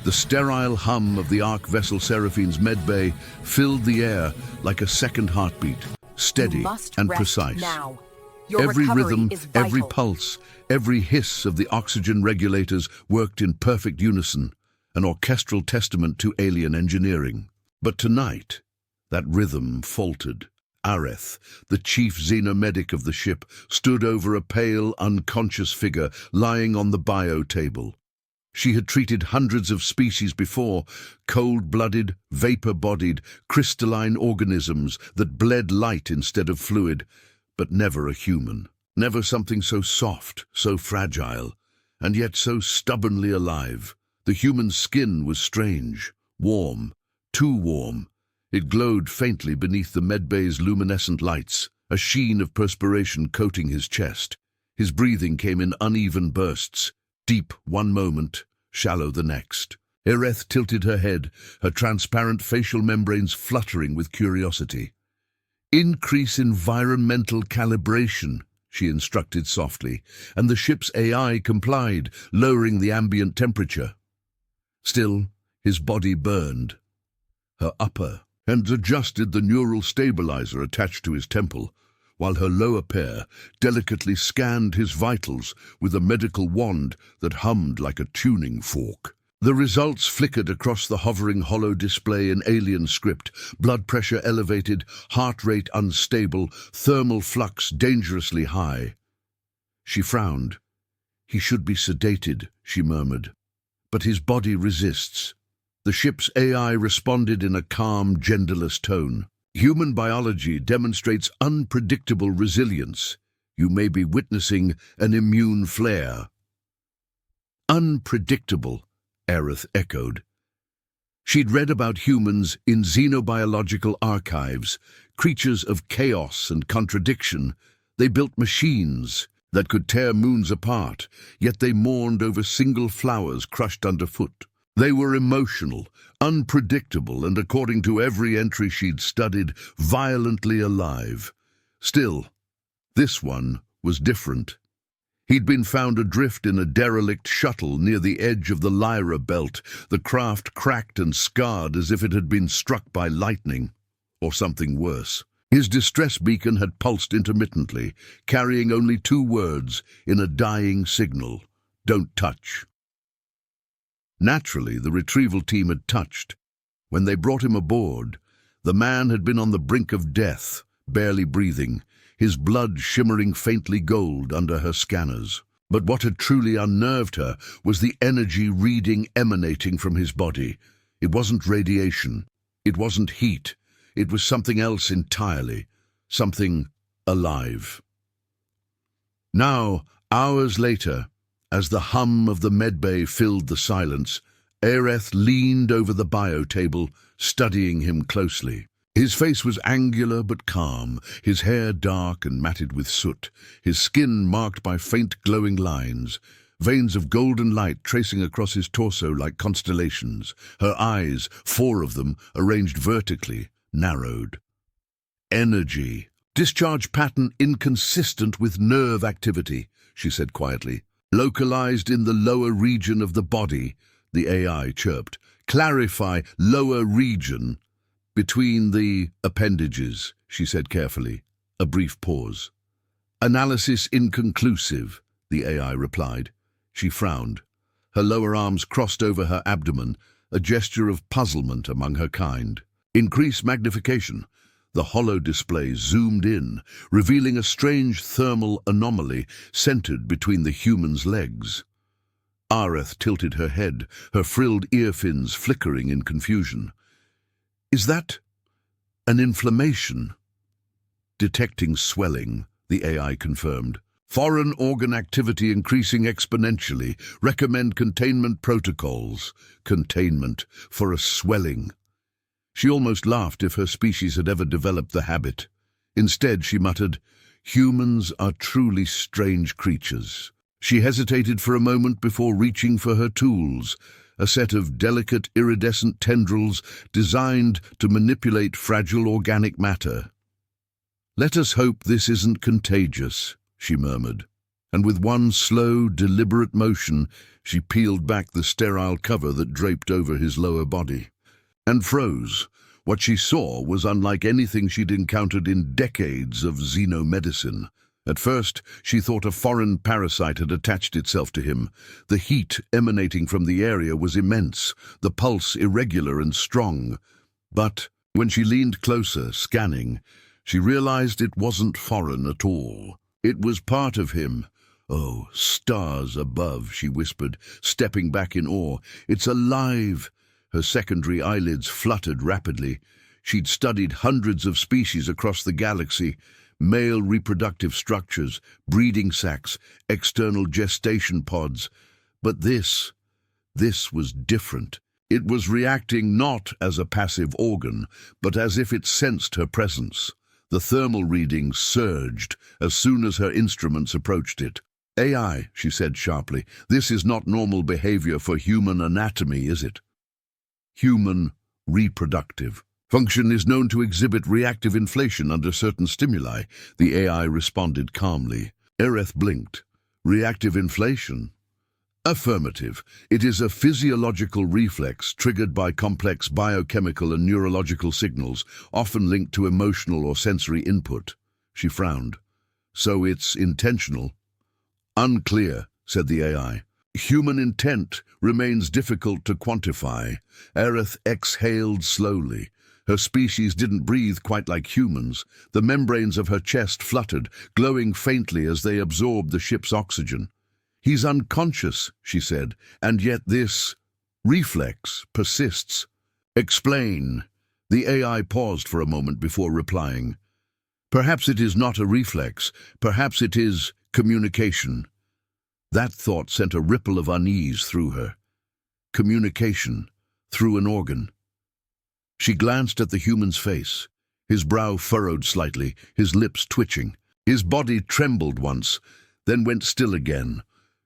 The sterile hum of the Ark vessel Seraphine's medbay filled the air like a second heartbeat, steady and precise. Now. Your Every recovery rhythm, is vital. every pulse, every hiss of the oxygen regulators worked in perfect unison, an orchestral testament to alien engineering. But tonight, that rhythm faltered. Areth, the chief xenomedic of the ship, stood over a pale, unconscious figure lying on the bio table. She had treated hundreds of species before, cold-blooded, vapor-bodied, crystalline organisms that bled light instead of fluid, but never a human. Never something so soft, so fragile, and yet so stubbornly alive. The human skin was strange, warm, too warm. It glowed faintly beneath the medbay's luminescent lights, a sheen of perspiration coating his chest. His breathing came in uneven bursts, deep one moment, shallow the next. Areth tilted her head, her transparent facial membranes fluttering with curiosity. "Increase environmental calibration," she instructed softly, and the ship's AI complied, lowering the ambient temperature. Still, his body burned. Her upper and adjusted the neural stabilizer attached to his temple, while her lower pair delicately scanned his vitals with a medical wand that hummed like a tuning fork. The results flickered across the hovering hollow display in alien script, blood pressure elevated, heart rate unstable, thermal flux dangerously high. She frowned. "He should be sedated," she murmured. "But his body resists." The ship's AI responded in a calm, genderless tone. "Human biology demonstrates unpredictable resilience. You may be witnessing an immune flare." "Unpredictable," Areth echoed. She'd read about humans in xenobiological archives, creatures of chaos and contradiction. They built machines that could tear moons apart, yet they mourned over single flowers crushed underfoot. They were emotional, unpredictable, and according to every entry she'd studied, violently alive. Still, this one was different. He'd been found adrift in a derelict shuttle near the edge of the Lyra belt, the craft cracked and scarred as if it had been struck by lightning, or something worse. His distress beacon had pulsed intermittently, carrying only 2 words in a dying signal: "Don't touch." Naturally, the retrieval team had touched. When they brought him aboard, the man had been on the brink of death, barely breathing, his blood shimmering faintly gold under her scanners. But what had truly unnerved her was the energy reading emanating from his body. It wasn't radiation. It wasn't heat. It was something else entirely. Something alive. Now, hours later, as the hum of the medbay filled the silence, Areth leaned over the bio table, studying him closely. His face was angular but calm, his hair dark and matted with soot, his skin marked by faint glowing lines, veins of golden light tracing across his torso like constellations. Her eyes, 4 of them, arranged vertically, narrowed. "Energy. Discharge pattern inconsistent with nerve activity," she said quietly. "Localized in the lower region of the body," the AI chirped. "Clarify lower region. Between the appendages," she said carefully. A brief pause. "Analysis inconclusive," the AI replied. She frowned. Her lower arms crossed over her abdomen, a gesture of puzzlement among her kind. "Increase magnification." The hollow display zoomed in, revealing a strange thermal anomaly centered between the human's legs. Areth tilted her head, her frilled ear fins flickering in confusion. "Is that an inflammation?" "Detecting swelling," the AI confirmed. "Foreign organ activity increasing exponentially. Recommend containment protocols." Containment for a swelling. She almost laughed if her species had ever developed the habit. Instead, she muttered, "Humans are truly strange creatures." She hesitated for a moment before reaching for her tools, a set of delicate iridescent tendrils designed to manipulate fragile organic matter. "Let us hope this isn't contagious," she murmured. and with one slow, deliberate motion, she peeled back the sterile cover that draped over his lower body. And froze. What she saw was unlike anything she'd encountered in decades of xenomedicine. At first, she thought a foreign parasite had attached itself to him. The heat emanating from the area was immense, the pulse irregular and strong. But when she leaned closer, scanning, she realized it wasn't foreign at all. It was part of him. "Oh, stars above," she whispered, stepping back in awe. "It's alive!" Her secondary eyelids fluttered rapidly. She'd studied hundreds of species across the galaxy, male reproductive structures, breeding sacs, external gestation pods. But this was different. It was reacting not as a passive organ, but as if it sensed her presence. The thermal readings surged as soon as her instruments approached it. "AI," she said sharply, "this is not normal behavior for human anatomy, is it?" Human reproductive function is known to exhibit reactive inflation under certain stimuli, the AI responded calmly. Aerith blinked. Reactive inflation? Affirmative. It is a physiological reflex triggered by complex biochemical and neurological signals, often linked to emotional or sensory input. She frowned. So it's intentional? Unclear, said the AI. Human intent remains difficult to quantify. Aerith exhaled slowly. Her species didn't breathe quite like humans. The membranes of her chest fluttered, glowing faintly as they absorbed the ship's oxygen. "He's unconscious," she said, "and yet this reflex persists." "Explain." The AI paused for a moment before replying. "Perhaps it is not a reflex. Perhaps it is communication." That thought sent a ripple of unease through her. Communication, through an organ. She glanced at the human's face. His brow furrowed slightly, his lips twitching. His body trembled once, then went still again.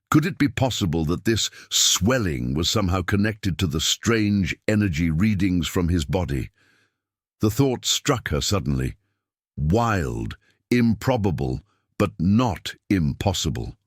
Could it be possible that this swelling was somehow connected to the strange energy readings from his body? The thought struck her suddenly. Wild, improbable, but not impossible.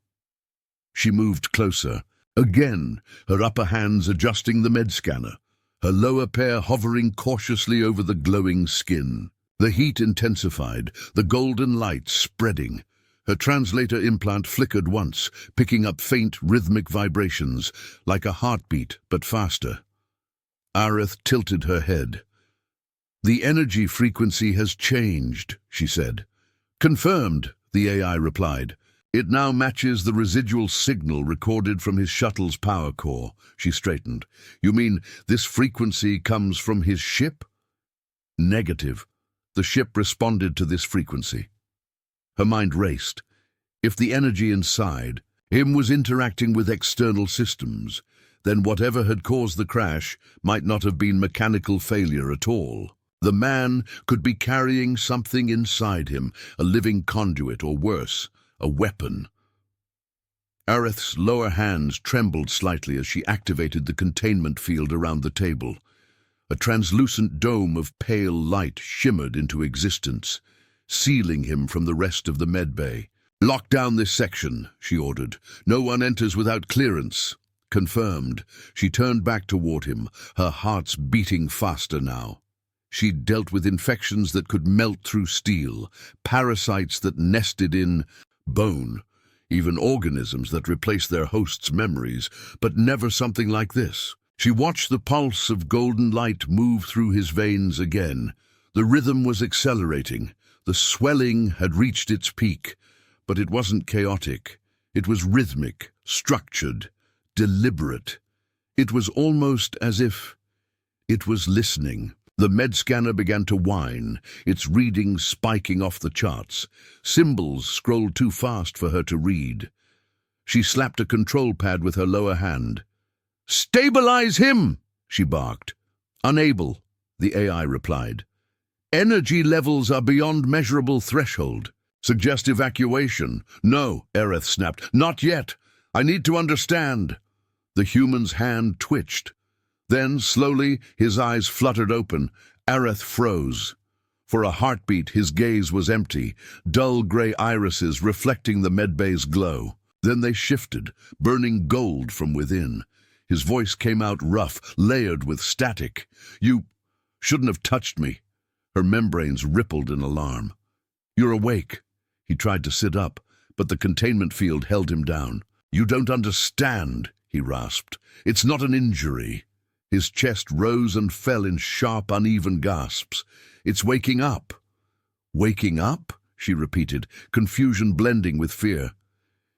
She moved closer, again, her upper hands adjusting the med scanner, her lower pair hovering cautiously over the glowing skin. The heat intensified, the golden light spreading. Her translator implant flickered once, picking up faint rhythmic vibrations, like a heartbeat, but faster. Aerith tilted her head. "The energy frequency has changed," she said. "Confirmed," the AI replied. "It now matches the residual signal recorded from his shuttle's power core." She straightened. "You mean this frequency comes from his ship?" "Negative. The ship responded to this frequency." Her mind raced. If the energy inside him was interacting with external systems, then whatever had caused the crash might not have been mechanical failure at all. The man could be carrying something inside him, a living conduit, or worse, a weapon. Aerith's lower hands trembled slightly as she activated the containment field around the table. A translucent dome of pale light shimmered into existence, sealing him from the rest of the medbay. "Lock down this section," she ordered. "No one enters without clearance." Confirmed. She turned back toward him, her heart's beating faster now. She'd dealt with infections that could melt through steel, parasites that nested in bone, even organisms that replaced their hosts' memories, but never something like this. She watched the pulse of golden light move through his veins again. The rhythm was accelerating. The swelling had reached its peak, but it wasn't chaotic. It was rhythmic, structured, deliberate. It was almost as if it was listening. The med scanner began to whine, its readings spiking off the charts. Symbols scrolled too fast for her to read. She slapped a control pad with her lower hand. "Stabilize him!" she barked. "Unable," the AI replied. "Energy levels are beyond measurable threshold. Suggest evacuation." "No," Aerith snapped. "Not yet. I need to understand." The human's hand twitched. Then, slowly, his eyes fluttered open. Aerith froze. For a heartbeat, his gaze was empty, dull grey irises reflecting the medbay's glow. Then they shifted, burning gold from within. His voice came out rough, layered with static. "You shouldn't have touched me." Her membranes rippled in alarm. "You're awake." He tried to sit up, but the containment field held him down. "You don't understand," he rasped. "It's not an injury." His chest rose and fell in sharp, uneven gasps. "It's waking up." "Waking up?" she repeated, confusion blending with fear.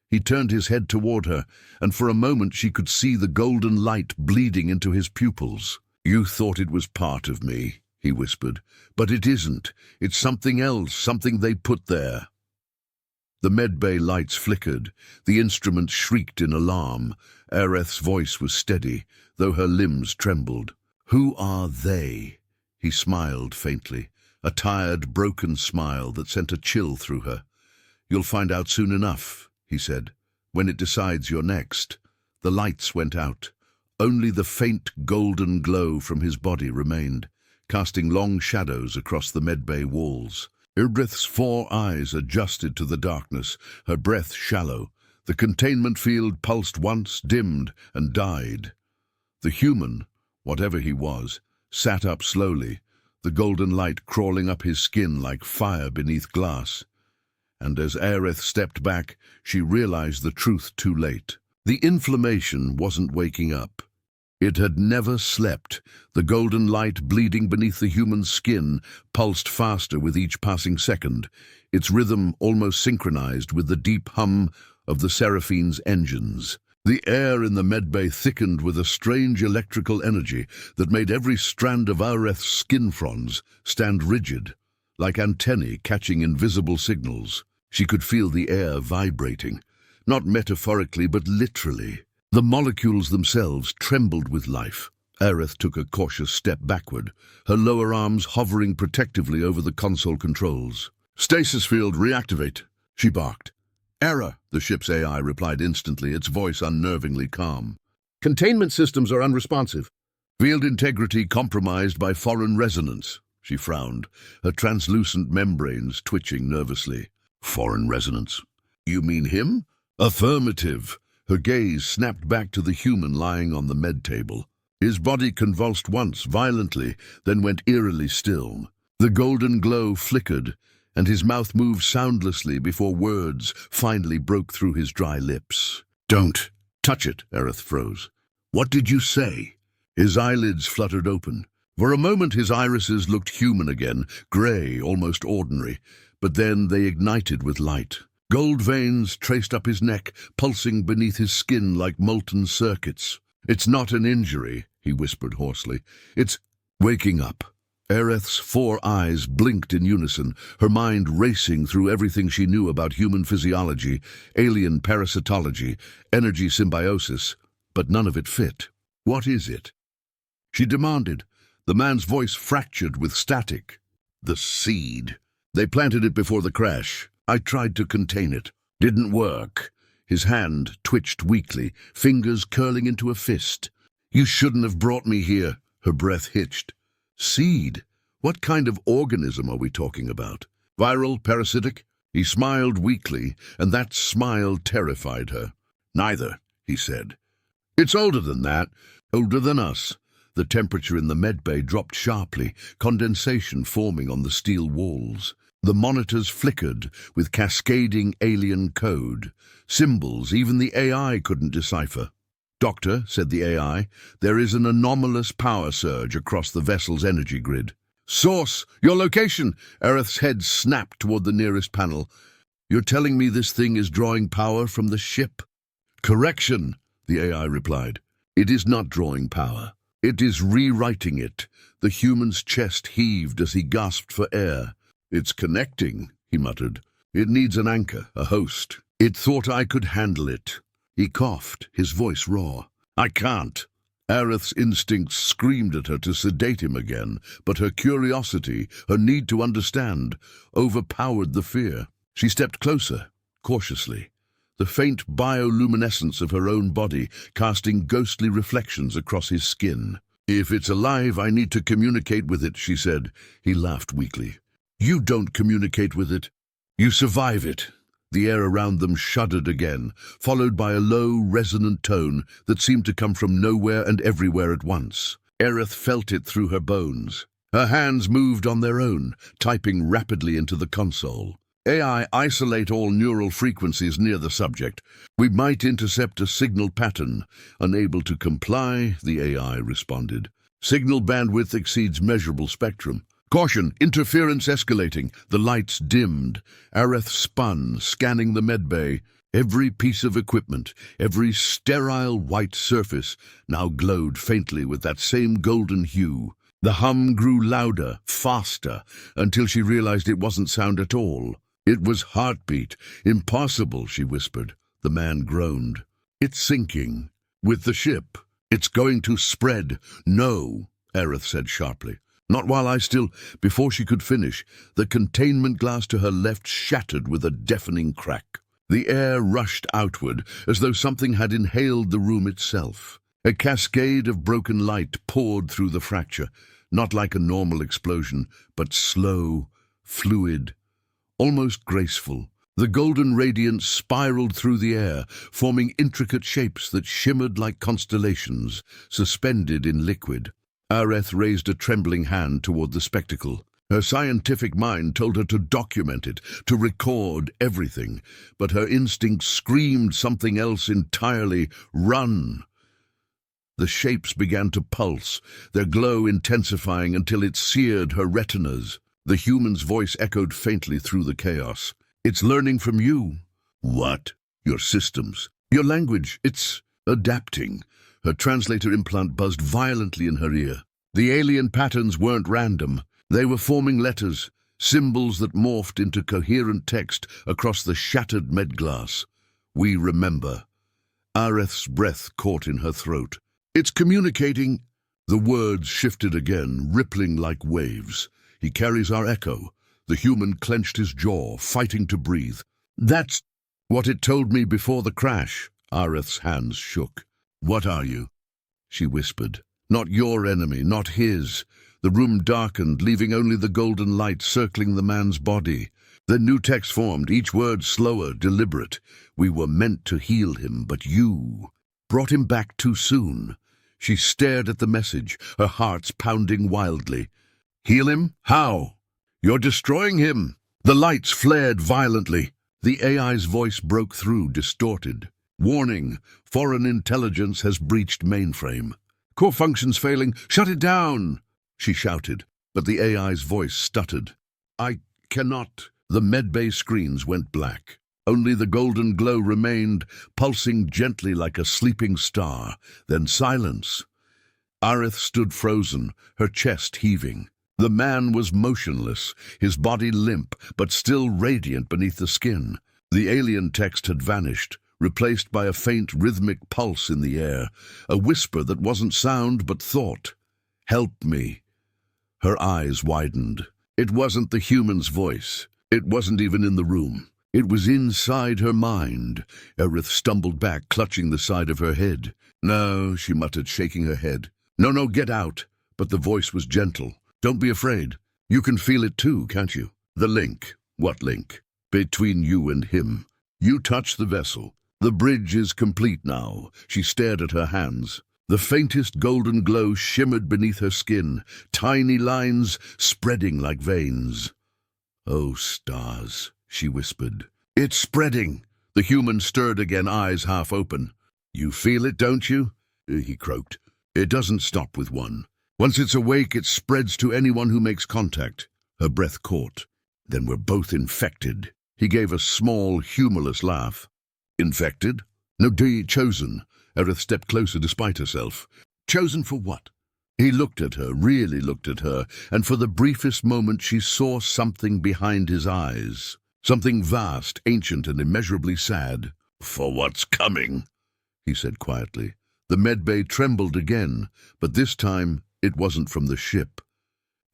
He turned his head toward her, and for a moment she could see the golden light bleeding into his pupils. "You thought it was part of me," he whispered, "but it isn't. It's something else, something they put there." The medbay lights flickered. The instruments shrieked in alarm. Aereth's voice was steady, though her limbs trembled. "Who are they?" He smiled faintly, a tired, broken smile that sent a chill through her. "You'll find out soon enough," he said, "when it decides you're next." The lights went out. Only the faint golden glow from his body remained, casting long shadows across the medbay walls. Ildrith's 4 eyes adjusted to the darkness, her breath shallow. The containment field pulsed once, dimmed, and died. The human, whatever he was, sat up slowly, the golden light crawling up his skin like fire beneath glass. And as Aerith stepped back, she realized the truth too late. The inflammation wasn't waking up. It had never slept. The golden light bleeding beneath the human skin pulsed faster with each passing second, its rhythm almost synchronized with the deep hum of the Seraphine's engines. The air in the medbay thickened with a strange electrical energy that made every strand of Aereth's skin fronds stand rigid, like antennae catching invisible signals. She could feel the air vibrating, not metaphorically but literally. The molecules themselves trembled with life. Aerith took a cautious step backward, her lower arms hovering protectively over the console controls. "Stasis field reactivate," she barked. "Error," the ship's AI replied instantly, its voice unnervingly calm. "Containment systems are unresponsive. Field integrity compromised by foreign resonance." She frowned, her translucent membranes twitching nervously. "Foreign resonance? You mean him?" "Affirmative." Her gaze snapped back to the human lying on the med table. His body convulsed once, violently, then went eerily still. The golden glow flickered, and his mouth moved soundlessly before words finally broke through his dry lips. "Don't touch it," Aerith froze. "What did you say?" His eyelids fluttered open. For a moment his irises looked human again, grey, almost ordinary, but then they ignited with light. Gold veins traced up his neck, pulsing beneath his skin like molten circuits. "It's not an injury," he whispered hoarsely. "It's waking up." Aerith's 4 eyes blinked in unison, her mind racing through everything she knew about human physiology, alien parasitology, energy symbiosis, but none of it fit. "What is it?" she demanded, the man's voice fractured with static. "The seed. They planted it before the crash. I tried to contain it. Didn't work." His hand twitched weakly, fingers curling into a fist. "You shouldn't have brought me here." Her breath hitched. "Seed? What kind of organism are we talking about? Viral, parasitic?" He smiled weakly, and that smile terrified her. "Neither," he said. "It's older than that, older than us." The temperature in the medbay dropped sharply, condensation forming on the steel walls. The monitors flickered with cascading alien code, symbols even the AI couldn't decipher. "Doctor," said the AI, "there is an anomalous power surge across the vessel's energy grid." "Source, your location!" Aerith's head snapped toward the nearest panel. "You're telling me this thing is drawing power from the ship?" "Correction," the AI replied. "It is not drawing power. It is rewriting it." The human's chest heaved as he gasped for air. "It's connecting," he muttered. "It needs an anchor, a host. It thought I could handle it." He coughed, his voice raw. "I can't." Aerith's instincts screamed at her to sedate him again, but her curiosity, her need to understand, overpowered the fear. She stepped closer, cautiously, the faint bioluminescence of her own body casting ghostly reflections across his skin. "If it's alive, I need to communicate with it," she said. He laughed weakly. "You don't communicate with it. You survive it." The air around them shuddered again, followed by a low, resonant tone that seemed to come from nowhere and everywhere at once. Aerith felt it through her bones. Her hands moved on their own, typing rapidly into the console. AI, isolate all neural frequencies near the subject. We might intercept a signal pattern. Unable to comply, the AI responded. Signal bandwidth exceeds measurable spectrum. Caution, interference escalating. The lights dimmed. Aerith spun, scanning the medbay. Every piece of equipment, every sterile white surface, now glowed faintly with that same golden hue. The hum grew louder, faster, until she realized it wasn't sound at all. It was heartbeat. Impossible, she whispered. The man groaned. It's sinking. With the ship. It's going to spread. No, Aerith said sharply. Not while I still... Before she could finish, the containment glass to her left shattered with a deafening crack. The air rushed outward, as though something had inhaled the room itself. A cascade of broken light poured through the fracture, not like a normal explosion, but slow, fluid, almost graceful. The golden radiance spiraled through the air, forming intricate shapes that shimmered like constellations, suspended in liquid. Aerith raised a trembling hand toward the spectacle. Her scientific mind told her to document it, to record everything, but her instinct screamed something else entirely. Run! The shapes began to pulse, their glow intensifying until it seared her retinas. The human's voice echoed faintly through the chaos. It's learning from you. What? Your systems. Your language. It's adapting. Her translator implant buzzed violently in her ear. The alien patterns weren't random. They were forming letters, symbols that morphed into coherent text across the shattered medglass. We remember. Aerith's breath caught in her throat. It's communicating. The words shifted again, rippling like waves. He carries our echo. The human clenched his jaw, fighting to breathe. That's what it told me before the crash. Aerith's hands shook. What are you? She whispered. Not your enemy, not his. The room darkened, leaving only the golden light circling the man's body. Then new text formed, each word slower, deliberate. We were meant to heal him, but you brought him back too soon. She stared at the message, her hearts pounding wildly. Heal him? How? You're destroying him. The lights flared violently. The AI's voice broke through, distorted. Warning, foreign intelligence has breached mainframe. Core functions failing. Shut it down, she shouted, but the AI's voice stuttered. I cannot. The medbay screens went black. Only the golden glow remained, pulsing gently like a sleeping star. Then silence. Aerith stood frozen, her chest heaving. The man was motionless, his body limp, but still radiant beneath the skin. The alien text had vanished, replaced by a faint rhythmic pulse in the air, a whisper that wasn't sound but thought. Help me. Her eyes widened. It wasn't the human's voice. It wasn't even in the room. It was inside her mind. Aerith stumbled back, clutching the side of her head. No, she muttered, shaking her head. No, get out. But the voice was gentle. Don't be afraid. You can feel it too, can't you? The link. What link? Between you and him. You touch the vessel. The bridge is complete now. She stared at her hands. The faintest golden glow shimmered beneath her skin, tiny lines spreading like veins. Oh, stars, she whispered. It's spreading. The human stirred again, eyes half open. You feel it, don't you? He croaked. It doesn't stop with one. Once it's awake, it spreads to anyone who makes contact. Her breath caught. Then we're both infected. He gave a small, humorless laugh. Infected? No, chosen. Aerith stepped closer despite herself. Chosen for what? He looked at her, really looked at her, and for the briefest moment she saw something behind his eyes. Something vast, ancient, and immeasurably sad. For what's coming, he said quietly. The medbay trembled again, but this time it wasn't from the ship.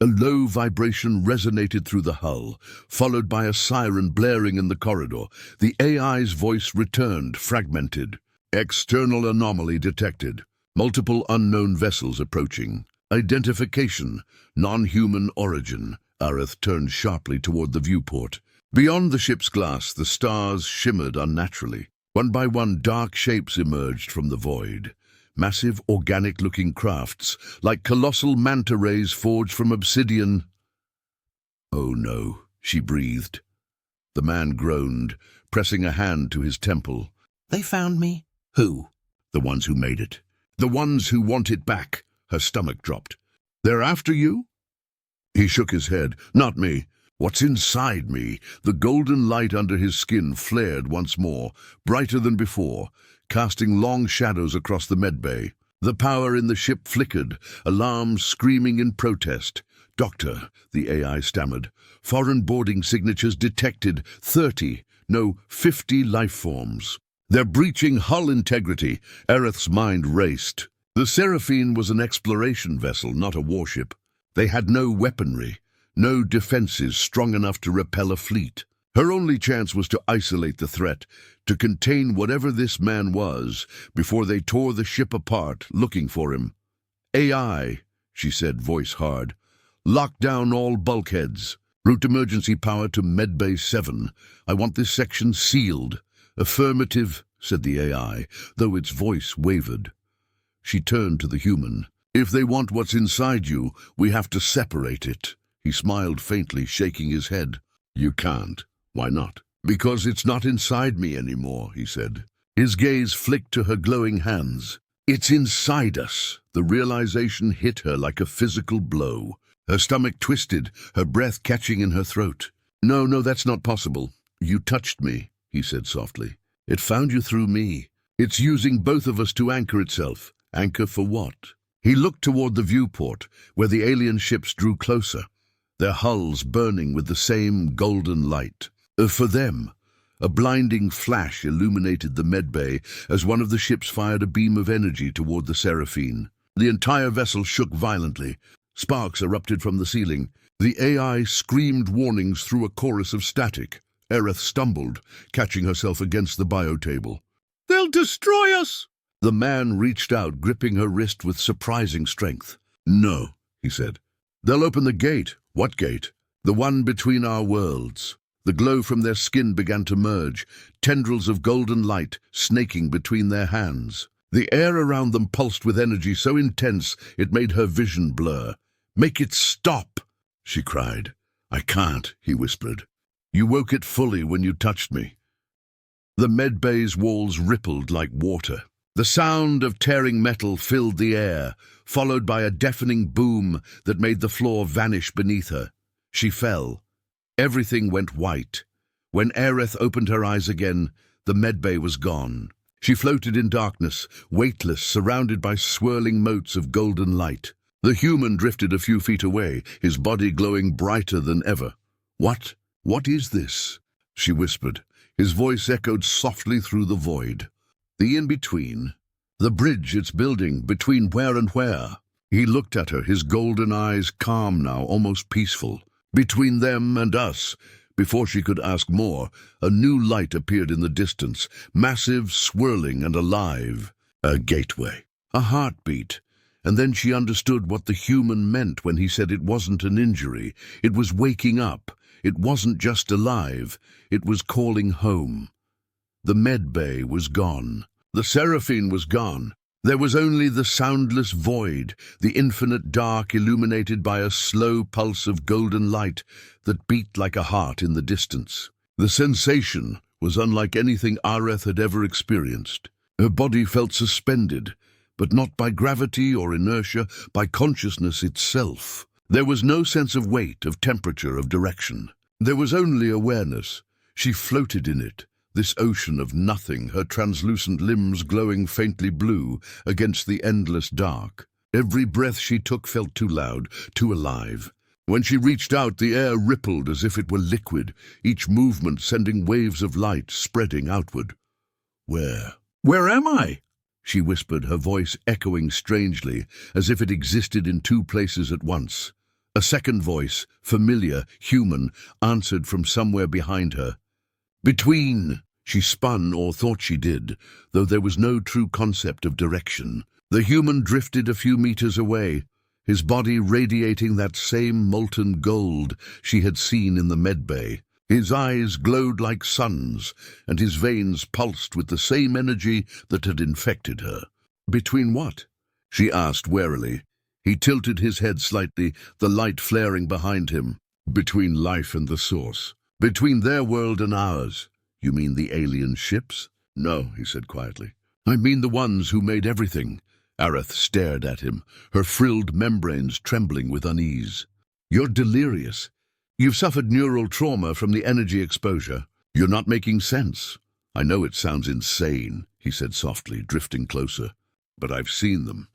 A low vibration resonated through the hull, followed by a siren blaring in the corridor. The AI's voice returned, fragmented. External anomaly detected. Multiple unknown vessels approaching. Identification. Non-human origin. Aerith turned sharply toward the viewport. Beyond the ship's glass, the stars shimmered unnaturally. One by one, dark shapes emerged from the void. Massive, organic-looking crafts, like colossal manta rays forged from obsidian. "Oh no," she breathed. The man groaned, pressing a hand to his temple. "They found me?" "Who?" "The ones who made it. The ones who want it back." Her stomach dropped. "They're after you?" He shook his head. "Not me. What's inside me?" The golden light under his skin flared once more, brighter than before, casting long shadows across the medbay. The power in the ship flickered, alarms screaming in protest. "Doctor," the AI stammered, "foreign boarding signatures detected. 30, no, 50 life forms. They're breaching hull integrity." Aerith's mind raced. The Seraphine was an exploration vessel, not a warship. They had no weaponry, no defenses strong enough to repel a fleet. Her only chance was to isolate the threat, to contain whatever this man was, before they tore the ship apart, looking for him. "AI," she said, voice hard. "Lock down all bulkheads. Route emergency power to Medbay 7. I want this section sealed." "Affirmative," said the AI, though its voice wavered. She turned to the human. "If they want what's inside you, we have to separate it." He smiled faintly, shaking his head. "You can't." "Why not?" "Because it's not inside me anymore," he said. His gaze flicked to her glowing hands. "It's inside us." The realization hit her like a physical blow. Her stomach twisted, her breath catching in her throat. No, that's not possible." "You touched me," he said softly. "It found you through me. It's using both of us to anchor itself." "Anchor for what?" He looked toward the viewport, where the alien ships drew closer, their hulls burning with the same golden light. For them. A blinding flash illuminated the medbay as one of the ships fired a beam of energy toward the Seraphine. The entire vessel shook violently. Sparks erupted from the ceiling. The AI screamed warnings through a chorus of static. Aerith stumbled, catching herself against the biotable. "They'll destroy us!" The man reached out, gripping her wrist with surprising strength. "No," he said. "They'll open the gate." "What gate?" "The one between our worlds." The glow from their skin began to merge, tendrils of golden light snaking between their hands. The air around them pulsed with energy so intense it made her vision blur. "Make it stop!" she cried. "I can't," he whispered. "You woke it fully when you touched me." The medbay's walls rippled like water. The sound of tearing metal filled the air, followed by a deafening boom that made the floor vanish beneath her. She fell. Everything went white. When Aerith opened her eyes again, the medbay was gone. She floated in darkness, weightless, surrounded by swirling motes of golden light. The human drifted a few feet away, his body glowing brighter than ever. What is this?" she whispered. His voice echoed softly through the void. "The in-between. The bridge it's building, between where and where." He looked at her, his golden eyes calm now, almost peaceful. "Between them and us." Before she could ask more, a new light appeared in the distance, massive, swirling, and alive. A gateway. A heartbeat. And then she understood what the human meant when he said it wasn't an injury. It was waking up. It wasn't just alive. It was calling home. The medbay was gone. The Seraphine was gone. There was only the soundless void, the infinite dark illuminated by a slow pulse of golden light that beat like a heart in the distance. The sensation was unlike anything Aerith had ever experienced. Her body felt suspended, but not by gravity or inertia, by consciousness itself. There was no sense of weight, of temperature, of direction. There was only awareness. She floated in it, this ocean of nothing, her translucent limbs glowing faintly blue against the endless dark. Every breath she took felt too loud, too alive. When she reached out, the air rippled as if it were liquid, each movement sending waves of light spreading outward. Where am I?" she whispered, her voice echoing strangely, as if it existed in two places at once. A second voice, familiar, human, answered from somewhere behind her. "Between." She spun, or thought she did, though there was no true concept of direction. The human drifted a few meters away, his body radiating that same molten gold she had seen in the medbay. His eyes glowed like suns, and his veins pulsed with the same energy that had infected her. "Between what?" she asked warily. He tilted his head slightly, the light flaring behind him. "Between life and the source. Between their world and ours." "You mean the alien ships?" "No," he said quietly. "I mean the ones who made everything." Aerith stared at him, her frilled membranes trembling with unease. "You're delirious. You've suffered neural trauma from the energy exposure. You're not making sense." "I know it sounds insane," he said softly, drifting closer, "but I've seen them."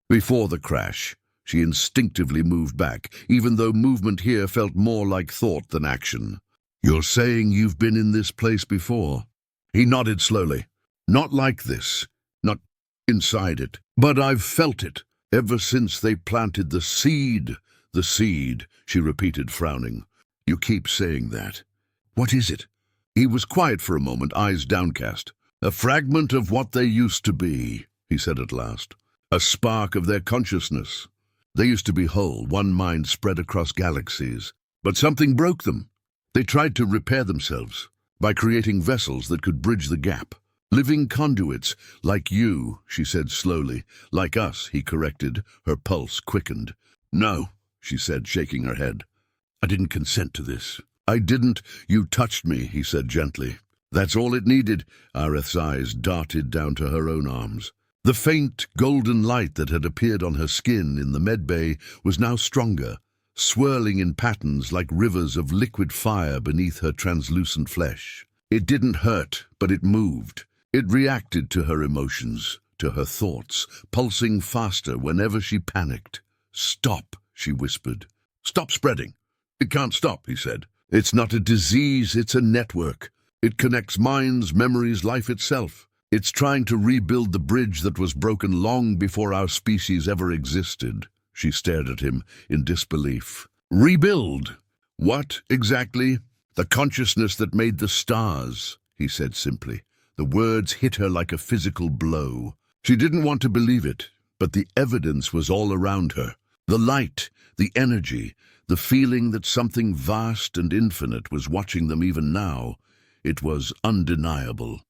Before the crash, she instinctively moved back, even though movement here felt more like thought than action. "You're saying you've been in this place before?" He nodded slowly. "Not like this. Not inside it. But I've felt it. Ever since they planted the seed." "The seed," she repeated, frowning. "You keep saying that. What is it?" He was quiet for a moment, eyes downcast. "A fragment of what they used to be," he said at last. "A spark of their consciousness. They used to be whole, one mind spread across galaxies. But something broke them. They tried to repair themselves by creating vessels that could bridge the gap. Living conduits, like you," she said slowly. "Like us," he corrected, her pulse quickened. "No," she said, shaking her head. "I didn't consent to this." "I didn't. You touched me," he said gently. "That's all it needed." Aerith's eyes darted down to her own arms. The faint, golden light that had appeared on her skin in the medbay was now stronger, swirling in patterns like rivers of liquid fire beneath her translucent flesh. It didn't hurt, but it moved. It reacted to her emotions, to her thoughts, pulsing faster whenever she panicked. "Stop," she whispered. "Stop spreading." "It can't stop," he said. "It's not a disease, it's a network. It connects minds, memories, life itself. It's trying to rebuild the bridge that was broken long before our species ever existed." She stared at him in disbelief. "Rebuild? What, exactly?" "The consciousness that made the stars," he said simply. The words hit her like a physical blow. She didn't want to believe it, but the evidence was all around her. The light, the energy, the feeling that something vast and infinite was watching them even now. It was undeniable.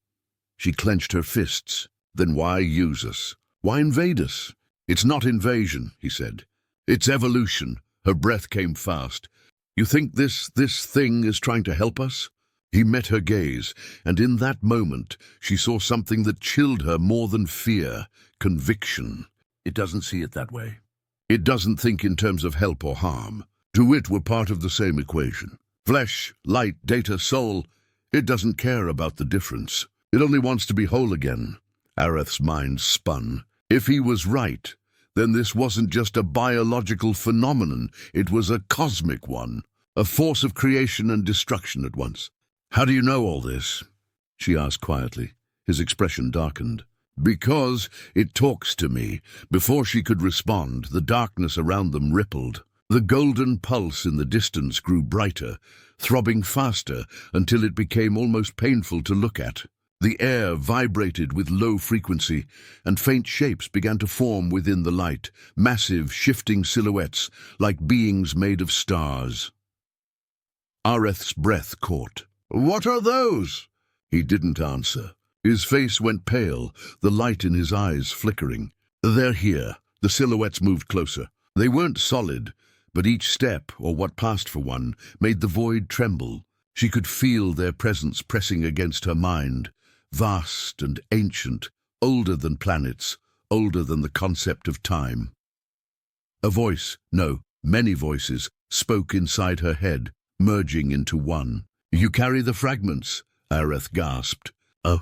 She clenched her fists. "Then why use us? Why invade us?" "It's not invasion," he said. "It's evolution." Her breath came fast. "You think this thing is trying to help us?" He met her gaze, and in that moment she saw something that chilled her more than fear, conviction. "It doesn't see it that way. It doesn't think in terms of help or harm. To it, we're part of the same equation. Flesh, light, data, soul. It doesn't care about the difference. It only wants to be whole again." Aerith's mind spun. If he was right, then this wasn't just a biological phenomenon, it was a cosmic one, a force of creation and destruction at once. "How do you know all this?" she asked quietly. His expression darkened. "Because it talks to me." Before she could respond, the darkness around them rippled. The golden pulse in the distance grew brighter, throbbing faster until it became almost painful to look at. The air vibrated with low frequency, and faint shapes began to form within the light, massive, shifting silhouettes, like beings made of stars. Aerith's breath caught. "What are those?" He didn't answer. His face went pale, the light in his eyes flickering. "They're here." The silhouettes moved closer. They weren't solid, but each step, or what passed for one, made the void tremble. She could feel their presence pressing against her mind. Vast and ancient, older than planets, older than the concept of time. A voice, no, many voices, spoke inside her head, merging into one. "You carry the fragments," Aerith gasped.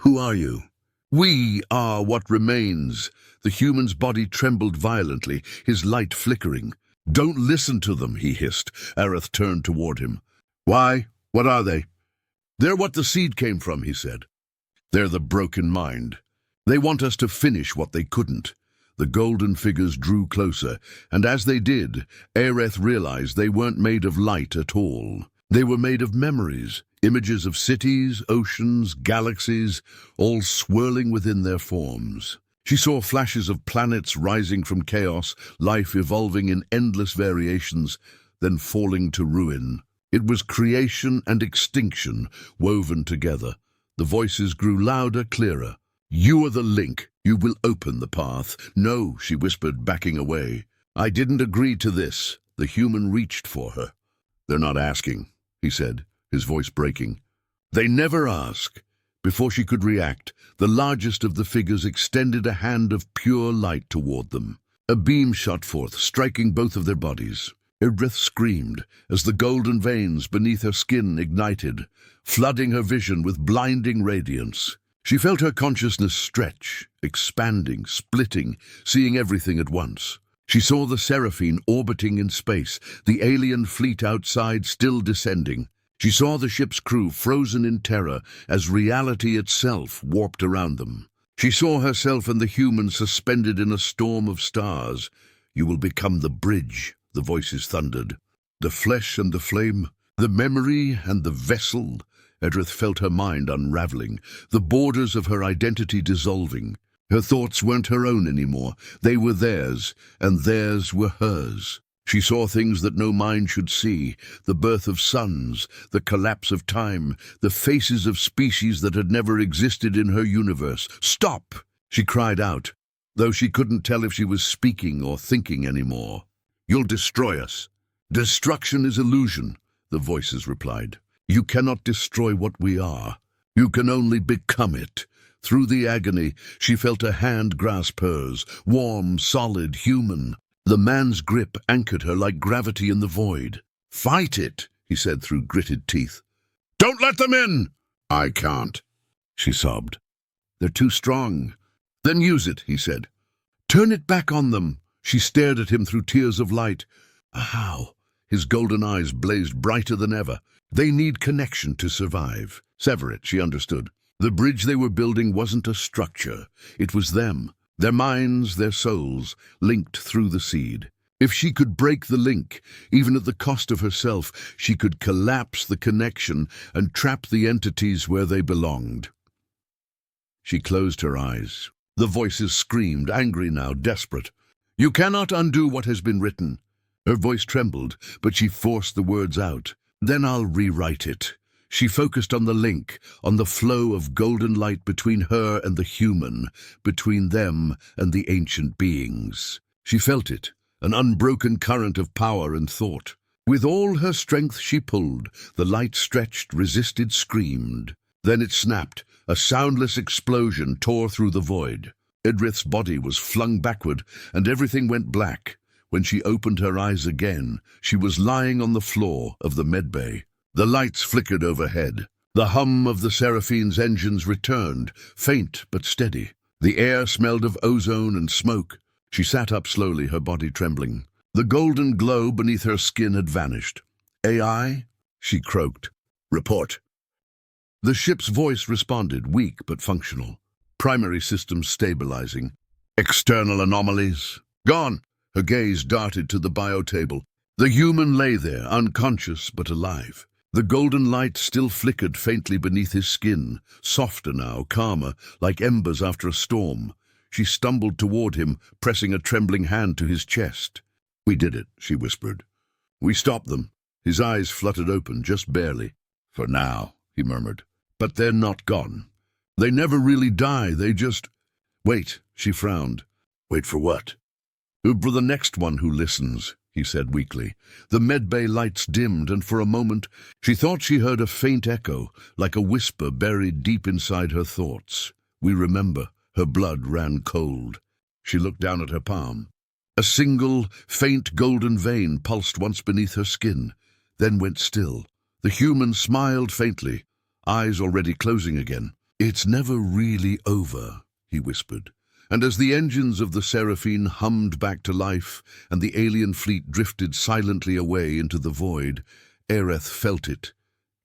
Who are you?" "We are what remains." The human's body trembled violently, his light flickering. "Don't listen to them," he hissed. Aerith turned toward him. "Why? What are they?" "They're what the seed came from," he said. "They're the broken mind. They want us to finish what they couldn't." The golden figures drew closer, and as they did, Aerith realized they weren't made of light at all. They were made of memories, images of cities, oceans, galaxies, all swirling within their forms. She saw flashes of planets rising from chaos, life evolving in endless variations, then falling to ruin. It was creation and extinction woven together. The voices grew louder, clearer. "You are the link. You will open the path." "No," she whispered, backing away. "I didn't agree to this." The human reached for her. "They're not asking," he said, his voice breaking. "They never ask." Before she could react, the largest of the figures extended a hand of pure light toward them. A beam shot forth, striking both of their bodies. Idrith screamed as the golden veins beneath her skin ignited, flooding her vision with blinding radiance. She felt her consciousness stretch, expanding, splitting, seeing everything at once. She saw the Seraphine orbiting in space, the alien fleet outside still descending. She saw the ship's crew frozen in terror as reality itself warped around them. She saw herself and the humans suspended in a storm of stars. "You will become the bridge," the voices thundered. "The flesh and the flame, the memory and the vessel." Edrith felt her mind unraveling, the borders of her identity dissolving. Her thoughts weren't her own anymore. They were theirs, and theirs were hers. She saw things that no mind should see, the birth of suns, the collapse of time, the faces of species that had never existed in her universe. "Stop!" she cried out, though she couldn't tell if she was speaking or thinking anymore. "You'll destroy us." "Destruction is illusion," the voices replied. "You cannot destroy what we are. You can only become it." Through the agony, she felt a hand grasp hers, warm, solid, human. The man's grip anchored her like gravity in the void. "Fight it," he said through gritted teeth. "Don't let them in!" "I can't," she sobbed. "They're too strong." "Then use it," he said. "Turn it back on them." She stared at him through tears of light. "How?" His golden eyes blazed brighter than ever. "They need connection to survive." Sever it, she understood. The bridge they were building wasn't a structure. It was them, their minds, their souls, linked through the seed. If she could break the link, even at the cost of herself, she could collapse the connection and trap the entities where they belonged. She closed her eyes. The voices screamed, angry now, desperate. "You cannot undo what has been written." Her voice trembled, but she forced the words out. "Then I'll rewrite it." She focused on the link, on the flow of golden light between her and the human, between them and the ancient beings. She felt it, an unbroken current of power and thought. With all her strength she pulled. The light stretched, resisted, screamed. Then it snapped. A soundless explosion tore through the void. Idrith's body was flung backward, and everything went black. When she opened her eyes again, she was lying on the floor of the medbay. The lights flickered overhead. The hum of the Seraphine's engines returned, faint but steady. The air smelled of ozone and smoke. She sat up slowly, her body trembling. The golden glow beneath her skin had vanished. "AI?" she croaked. "Report." The ship's voice responded, weak but functional. "Primary systems stabilizing. External anomalies. Gone." Her gaze darted to the biotable. The human lay there, unconscious but alive. The golden light still flickered faintly beneath his skin, softer now, calmer, like embers after a storm. She stumbled toward him, pressing a trembling hand to his chest. "We did it," she whispered. "We stopped them." His eyes fluttered open, just barely. "For now," he murmured. "But they're not gone. They never really die, they just—" "Wait," she frowned. "Wait for what?" "For the next one who listens," he said weakly. The medbay lights dimmed, and for a moment she thought she heard a faint echo, like a whisper buried deep inside her thoughts. "We remember." Her blood ran cold. She looked down at her palm. A single, faint golden vein pulsed once beneath her skin, then went still. The human smiled faintly, eyes already closing again. "It's never really over," he whispered. And as the engines of the Seraphine hummed back to life and the alien fleet drifted silently away into the void, Aerith felt it,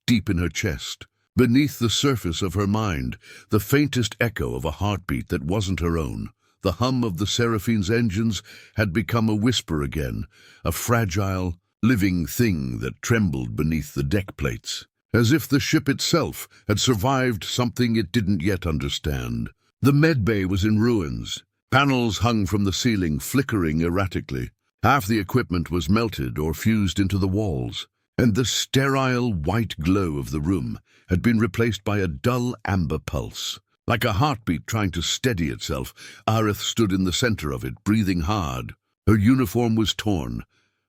deep in her chest, beneath the surface of her mind, the faintest echo of a heartbeat that wasn't her own. The hum of the Seraphine's engines had become a whisper again, a fragile, living thing that trembled beneath the deck plates, as if the ship itself had survived something it didn't yet understand. The medbay was in ruins. Panels hung from the ceiling, flickering erratically. Half the equipment was melted or fused into the walls. and the sterile white glow of the room had been replaced by a dull amber pulse. Like a heartbeat trying to steady itself, Aerith stood in the center of it, breathing hard. Her uniform was torn,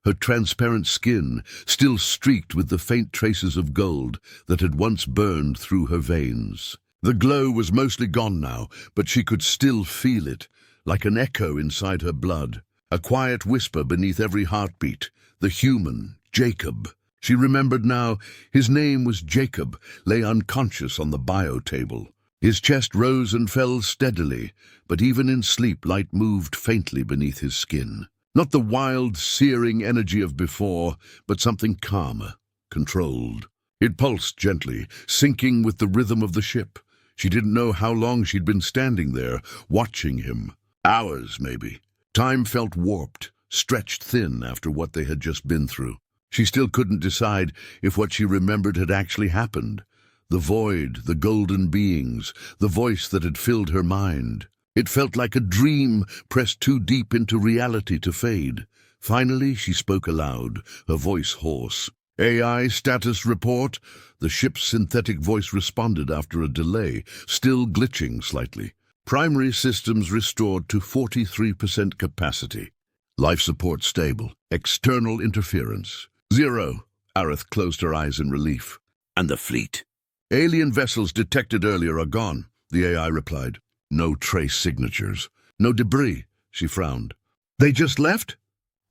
her transparent skin still streaked with the faint traces of gold that had once burned through her veins. The glow was mostly gone now, but she could still feel it, like an echo inside her blood, a quiet whisper beneath every heartbeat. The human, Jacob. She remembered now, his name was Jacob, lay unconscious on the bio table. His chest rose and fell steadily, but even in sleep light moved faintly beneath his skin. Not the wild, searing energy of before, but something calmer, controlled. It pulsed gently, syncing with the rhythm of the ship. She didn't know how long she'd been standing there, watching him. Hours, maybe. Time felt warped, stretched thin after what they had just been through. She still couldn't decide if what she remembered had actually happened. The void, the golden beings, the voice that had filled her mind. It felt like a dream pressed too deep into reality to fade. Finally, she spoke aloud, her voice hoarse. "AI status report." The ship's synthetic voice responded after a delay, still glitching slightly. "Primary systems restored to 43% capacity. Life support stable. External interference. 0. Aerith closed her eyes in relief. "And the fleet?" "Alien vessels detected earlier are gone," the AI replied. "No trace signatures. No debris," she frowned. "They just left?"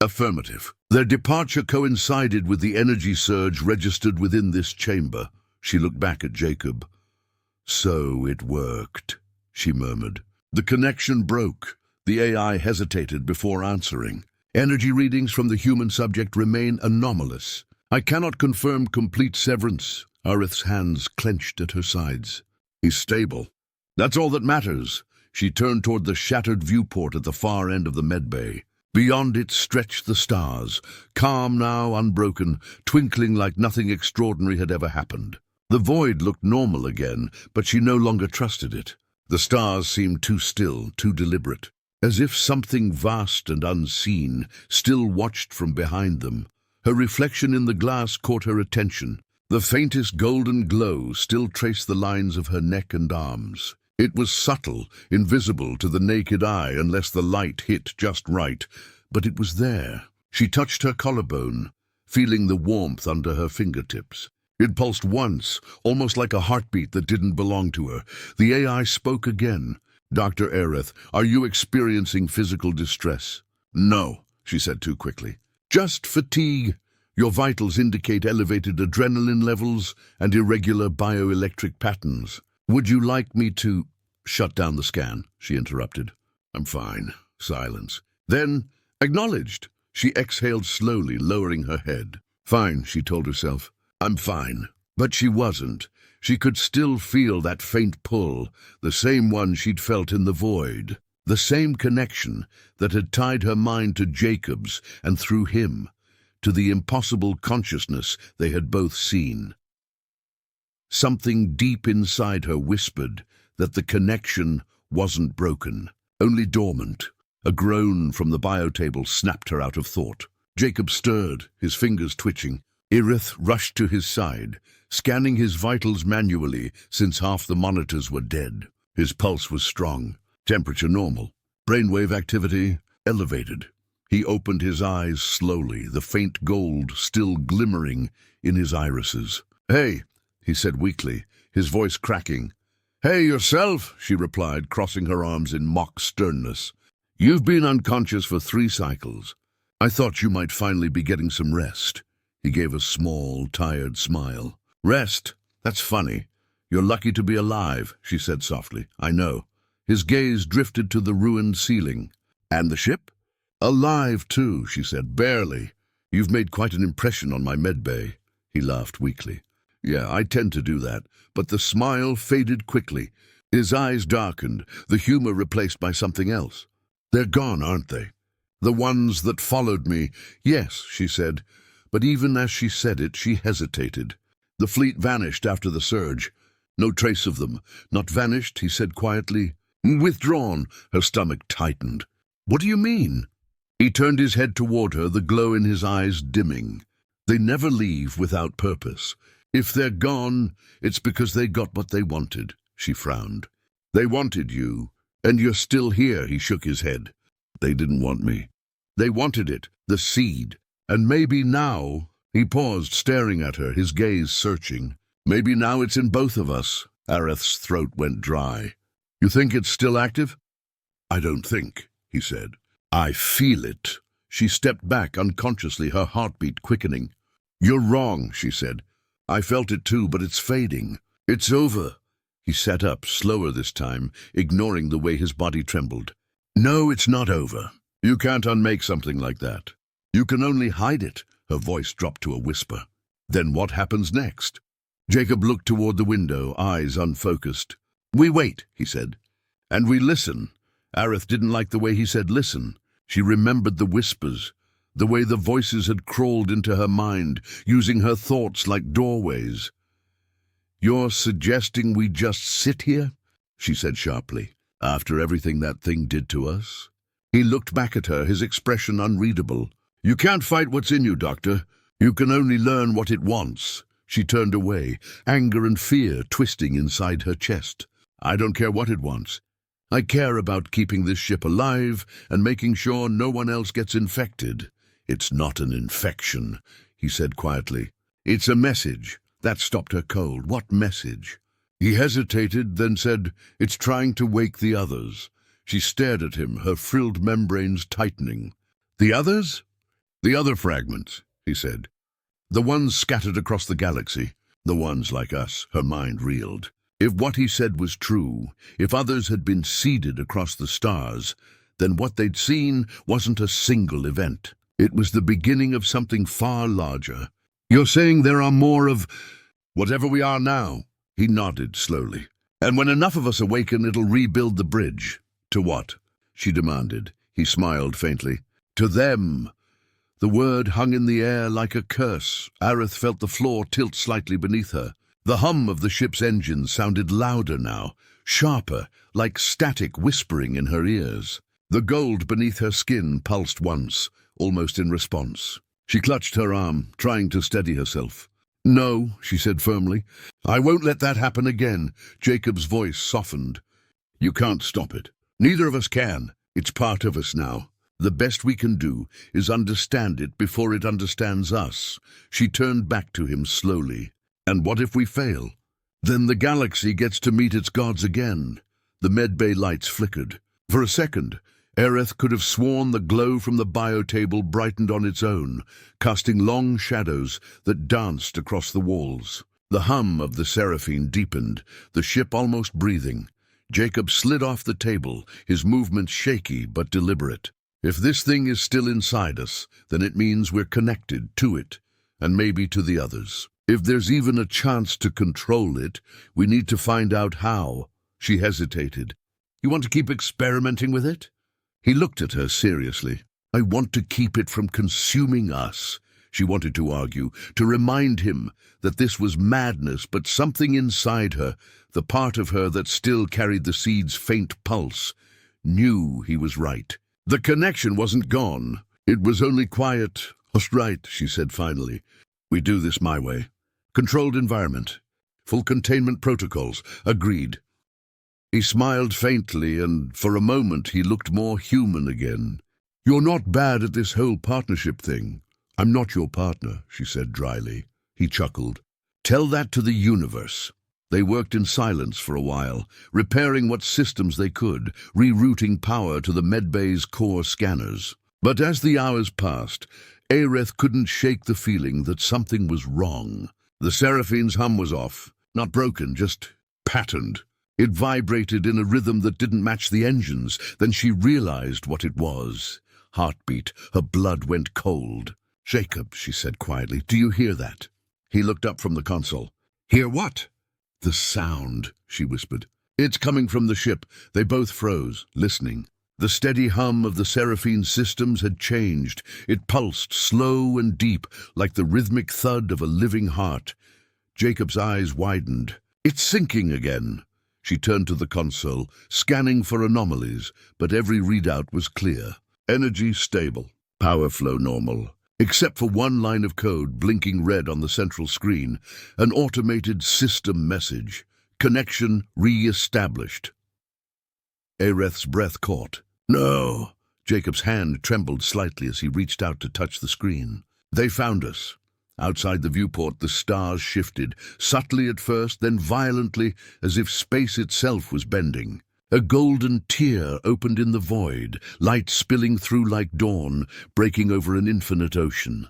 "Affirmative. Their departure coincided with the energy surge registered within this chamber." She looked back at Jacob. "So it worked," she murmured. The connection broke. The AI hesitated before answering. "Energy readings from the human subject remain anomalous. I cannot confirm complete severance." Aerith's hands clenched at her sides. "He's stable. That's all that matters." She turned toward the shattered viewport at the far end of the medbay. Beyond it stretched the stars, calm now, unbroken, twinkling like nothing extraordinary had ever happened. The void looked normal again, but she no longer trusted it. The stars seemed too still, too deliberate, as if something vast and unseen still watched from behind them. Her reflection in the glass caught her attention. The faintest golden glow still traced the lines of her neck and arms. It was subtle, invisible to the naked eye unless the light hit just right, but it was there. She touched her collarbone, feeling the warmth under her fingertips. It pulsed once, almost like a heartbeat that didn't belong to her. The AI spoke again. "Dr. Aerith, are you experiencing physical distress?" "No," she said too quickly. "Just fatigue. Your vitals indicate elevated adrenaline levels and irregular bioelectric patterns. Would you like me to—" "Shut down the scan," she interrupted. "I'm fine." Silence. Then, "Acknowledged." She exhaled slowly, lowering her head. "Fine," she told herself. "I'm fine." But she wasn't. She could still feel that faint pull, the same one she'd felt in the void. The same connection that had tied her mind to Jacob's and through him, to the impossible consciousness they had both seen. Something deep inside her whispered that the connection wasn't broken, only dormant. A groan from the biotable snapped her out of thought. Jacob stirred, his fingers twitching. Aerith rushed to his side, scanning his vitals manually since half the monitors were dead. His pulse was strong, temperature normal, brainwave activity elevated. He opened his eyes slowly, the faint gold still glimmering in his irises. "Hey," he said weakly, his voice cracking. "Hey, yourself," she replied, crossing her arms in mock sternness. "You've been unconscious for 3 cycles. I thought you might finally be getting some rest." He gave a small, tired smile. "Rest? That's funny. You're lucky to be alive," she said softly. "I know." His gaze drifted to the ruined ceiling. "And the ship?" "Alive, too," she said, "barely. You've made quite an impression on my medbay." He laughed weakly. "Yeah, I tend to do that." But the smile faded quickly. His eyes darkened, the humor replaced by something else. "They're gone, aren't they?" "The ones that followed me." "Yes," she said. But even as she said it, she hesitated. "The fleet vanished after the surge." "No trace of them." "Not vanished," he said quietly. "Withdrawn." Her stomach tightened. "What do you mean?" He turned his head toward her, the glow in his eyes dimming. They never leave without purpose. If they're gone, it's because they got what they wanted, she frowned. They wanted you, and you're still here, he shook his head. They didn't want me. They wanted it, the seed. And maybe now, he paused, staring at her, his gaze searching. Maybe now it's in both of us. Areth's throat went dry. You think it's still active? I don't think, he said. I feel it. She stepped back unconsciously, her heartbeat quickening. You're wrong, she said. I felt it too, but it's fading. It's over. He sat up, slower this time, ignoring the way his body trembled. No, it's not over. You can't unmake something like that. You can only hide it. Her voice dropped to a whisper. Then what happens next? Jacob looked toward the window, eyes unfocused. We wait, he said. And we listen. Areth didn't like the way he said listen. She remembered the whispers, the way the voices had crawled into her mind, using her thoughts like doorways. You're suggesting we just sit here? She said sharply. After everything that thing did to us? He looked back at her, his expression unreadable. You can't fight what's in you, Doctor. You can only learn what it wants. She turned away, anger and fear twisting inside her chest. I don't care what it wants. I care about keeping this ship alive and making sure no one else gets infected. It's not an infection, he said quietly. It's a message. That stopped her cold. What message? He hesitated, then said, It's trying to wake the others. She stared at him, her frilled membranes tightening. The others? The other fragments, he said. The ones scattered across the galaxy. The ones like us, her mind reeled. If what he said was true, if others had been seeded across the stars, then what they'd seen wasn't a single event. It was the beginning of something far larger. You're saying there are more of whatever we are now? He nodded slowly. And when enough of us awaken, it'll rebuild the bridge. To what? She demanded. He smiled faintly. To them. The word hung in the air like a curse. Areth felt the floor tilt slightly beneath her. The hum of the ship's engines sounded louder now, sharper, like static whispering in her ears. The gold beneath her skin pulsed once, almost in response. She clutched her arm, trying to steady herself. No, she said firmly. I won't let that happen again. Jacob's voice softened. You can't stop it. Neither of us can. It's part of us now. The best we can do is understand it before it understands us. She turned back to him slowly. And what if we fail? Then the galaxy gets to meet its gods again. The medbay lights flickered. For a second, Areth could have sworn the glow from the biotable brightened on its own, casting long shadows that danced across the walls. The hum of the Seraphine deepened, the ship almost breathing. Jacob slid off the table, his movements shaky but deliberate. If this thing is still inside us, then it means we're connected to it, and maybe to the others. If there's even a chance to control it, we need to find out how. She hesitated. You want to keep experimenting with it? He looked at her seriously. I want to keep it from consuming us. She wanted to argue, to remind him that this was madness, but something inside her, the part of her that still carried the seed's faint pulse, knew he was right. The connection wasn't gone. It was only quiet. That's right, she said finally. We do this my way. Controlled environment. Full containment protocols. Agreed. He smiled faintly, and for a moment he looked more human again. You're not bad at this whole partnership thing. I'm not your partner, she said dryly. He chuckled. Tell that to the universe. They worked in silence for a while, repairing what systems they could, rerouting power to the medbay's core scanners. But as the hours passed, Areth couldn't shake the feeling that something was wrong. The Seraphine's hum was off, not broken, just patterned. It vibrated in a rhythm that didn't match the engines. Then she realized what it was. Heartbeat, her blood went cold. Jacob, she said quietly, do you hear that? He looked up from the console. Hear what? The sound, she whispered. It's coming from the ship. They both froze, listening. The steady hum of the Seraphine's systems had changed. It pulsed slow and deep, like the rhythmic thud of a living heart. Jacob's eyes widened. It's sinking again. She turned to the console, scanning for anomalies, but every readout was clear. Energy stable, power flow normal. Except for one line of code blinking red on the central screen, an automated system message. Connection re-established. Areth's breath caught. No! Jacob's hand trembled slightly as he reached out to touch the screen. They found us. Outside the viewport, the stars shifted, subtly at first, then violently, as if space itself was bending. A golden tear opened in the void, light spilling through like dawn, breaking over an infinite ocean.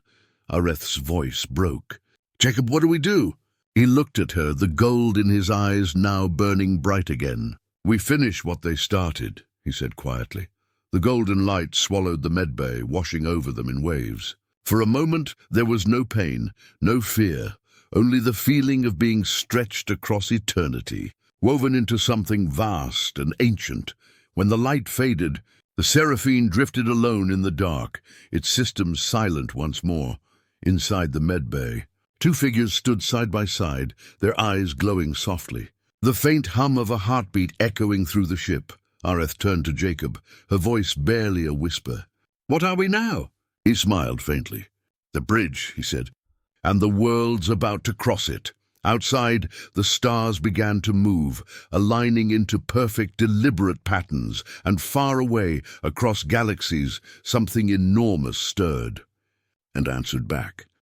Areth's voice broke. "Jacob, what do we do?" He looked at her, the gold in his eyes now burning bright again. "We finish what they started," he said quietly. The golden light swallowed the medbay, washing over them in waves. For a moment there was no pain, no fear, only the feeling of being stretched across eternity, woven into something vast and ancient. When the light faded, the Seraphine drifted alone in the dark, its systems silent once more. Inside the medbay, two figures stood side by side, their eyes glowing softly. The faint hum of a heartbeat echoing through the ship. Areth turned to Jacob, her voice barely a whisper. "What are we now?" He smiled faintly. "The bridge," he said, "and the world's about to cross it." Outside, the stars began to move, aligning into perfect, deliberate patterns, and far away, across galaxies, something enormous stirred and answered back.